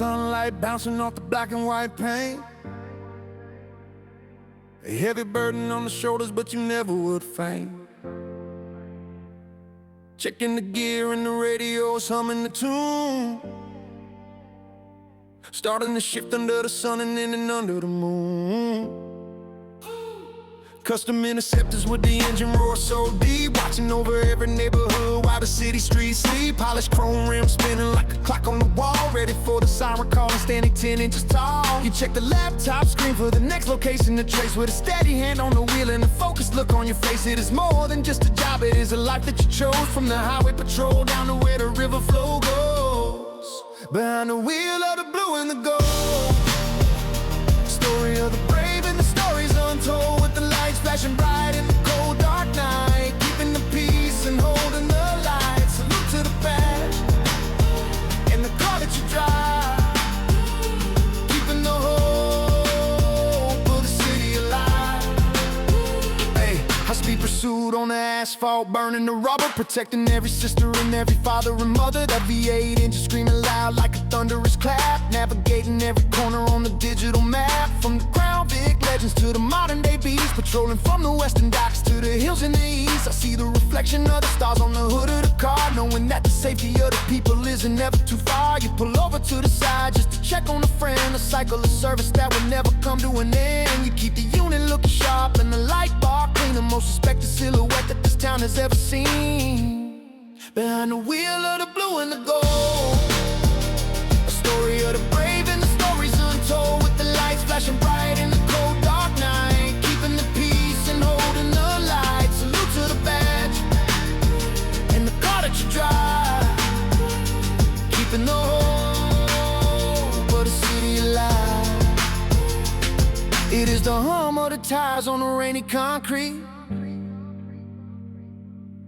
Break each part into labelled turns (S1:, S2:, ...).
S1: sunlight bouncing off the black and white paint. A heavy burden on the shoulders, but you never would faint. Checking the gear and the radio's humming the tune. Starting to shift under the sun and in and under the moon. Custom interceptors with the engine roar so deep, watching over every neighborhood while the city streets sleep. Polished chrome rims spinning like a clock on the wall, ready for the siren calling, standing 10 inches tall. You check the laptop screen for the next location to trace, with a steady hand on the wheel and a focused look on your face. It is more than just a job, it is a life that you chose. From the highway patrol down to where the river flow goes. Behind the wheel of the blue and the gold, story of the brave and the stories untold. With the lights flashing bright in the cold dark night, keeping the peace and holding the light. Salute to the past and the car that you drive, keeping the hope of the city alive. Hey, high-speed pursuit on the asphalt, burning the rubber, protecting every sister and every father and mother. That V8 engine screaming loud like a thunderous clap, navigating every corner on the digital map. From the Crown Vic legends to the modern day beats, patrolling from the western docks to the hills in the east. I see the reflection of the stars on the hood of the car, knowing that the safety of the people isn't never too far. You pull over to the side just to check on a friend, a cycle of service that will never come to an end. You keep the unit looking sharp and the light bar clean, the most respected silhouette that this town has ever seen. Behind the wheel of the blue and the gold, a story of the brave and the stories untold. With the lights flashing bright in the cold dark night, keeping the peace and holding the light. Salute to the badge and the car that you drive, keeping the hope of the city alive. It is the hum of the tires on the rainy concrete.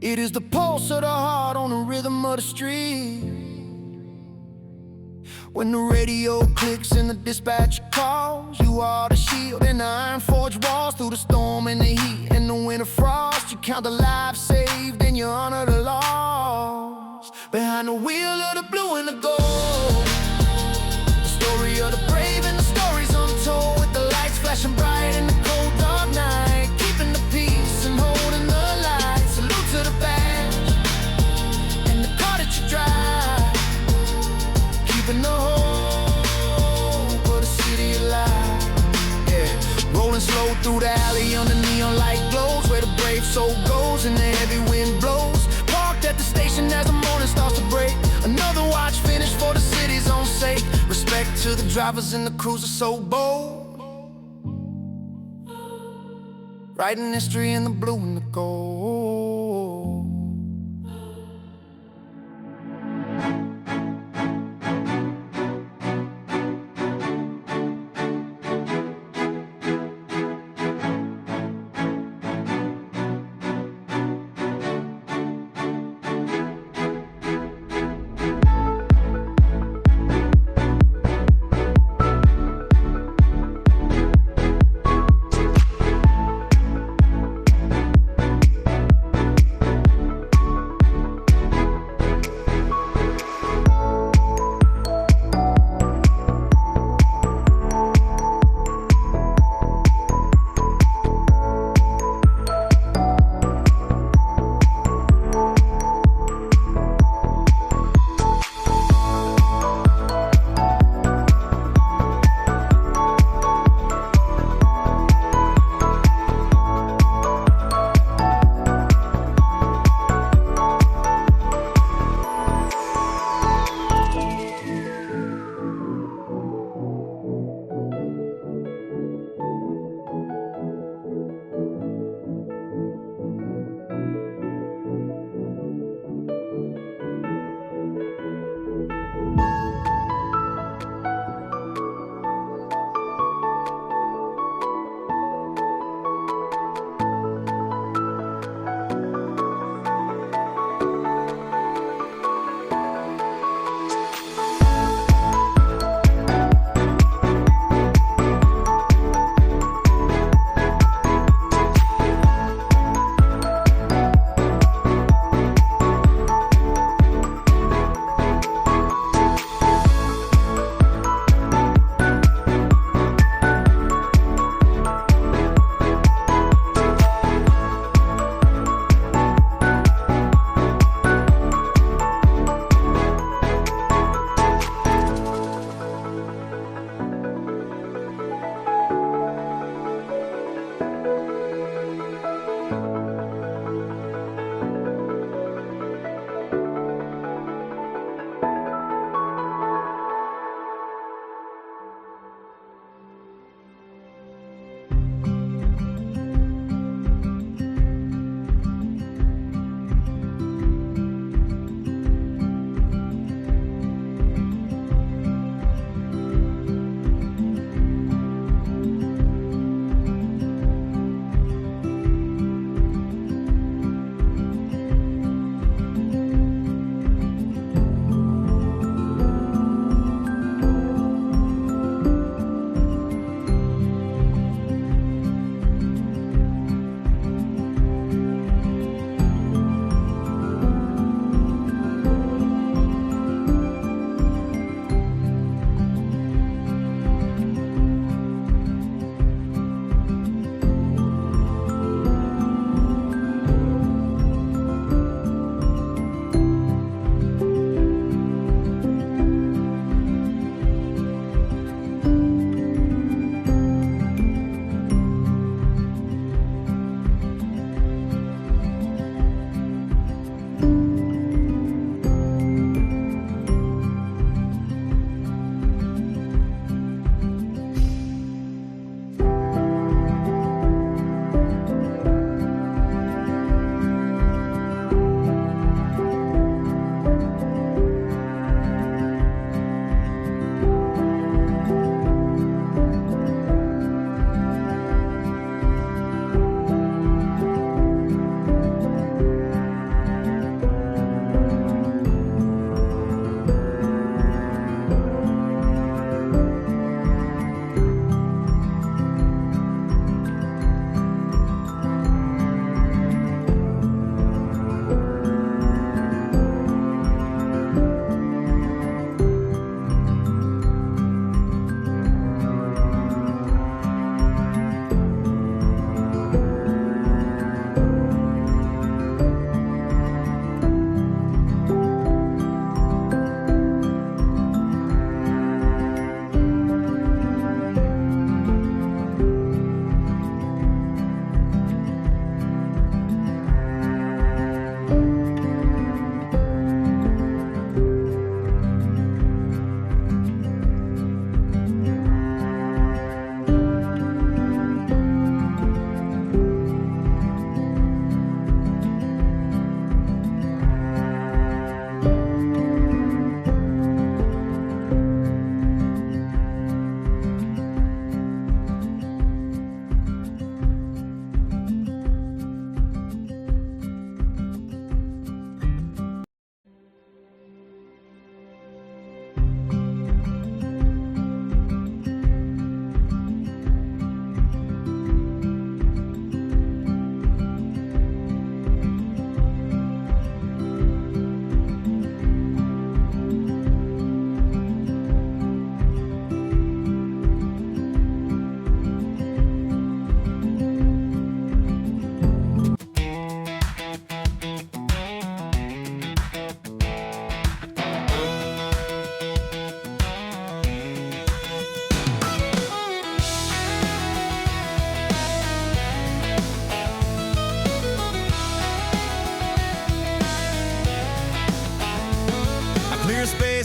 S1: It is the pulse of the heart on the rhythm of the street. When the radio clicks and the dispatcher calls, you are the shield and the iron forged walls. Through the storm and the heat and the winter frost, you count the lives saved and you honor the lost. Behind the wheel of the blue and the gold, the story of the brave and the stories untold. With the lights flashing bright in the cold dark night, keeping the peace and holding the light. Salute to the badge and the car that you drive, keeping the hope of the city alive. Yeah, rolling slow through the alley under neon light glows, where the brave soul goes and the heavy wind blows. Parked at the station as the morning starts to break, another watch finished for the city's own sake. Respect to the drivers and the crews are so bold, writing history in the blue and the gold.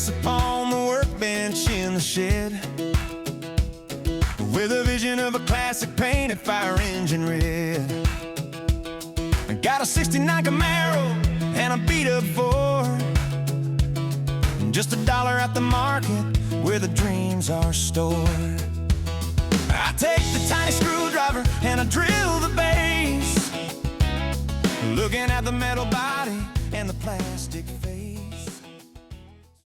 S1: face upon the workbench in the shed, with a vision of a classic painted fire engine red. I got a '69 Camaro and a beat-up Ford, just $1 at the market where the dreams are stored. I take the tiny screwdriver and I drill the base, looking at the metal body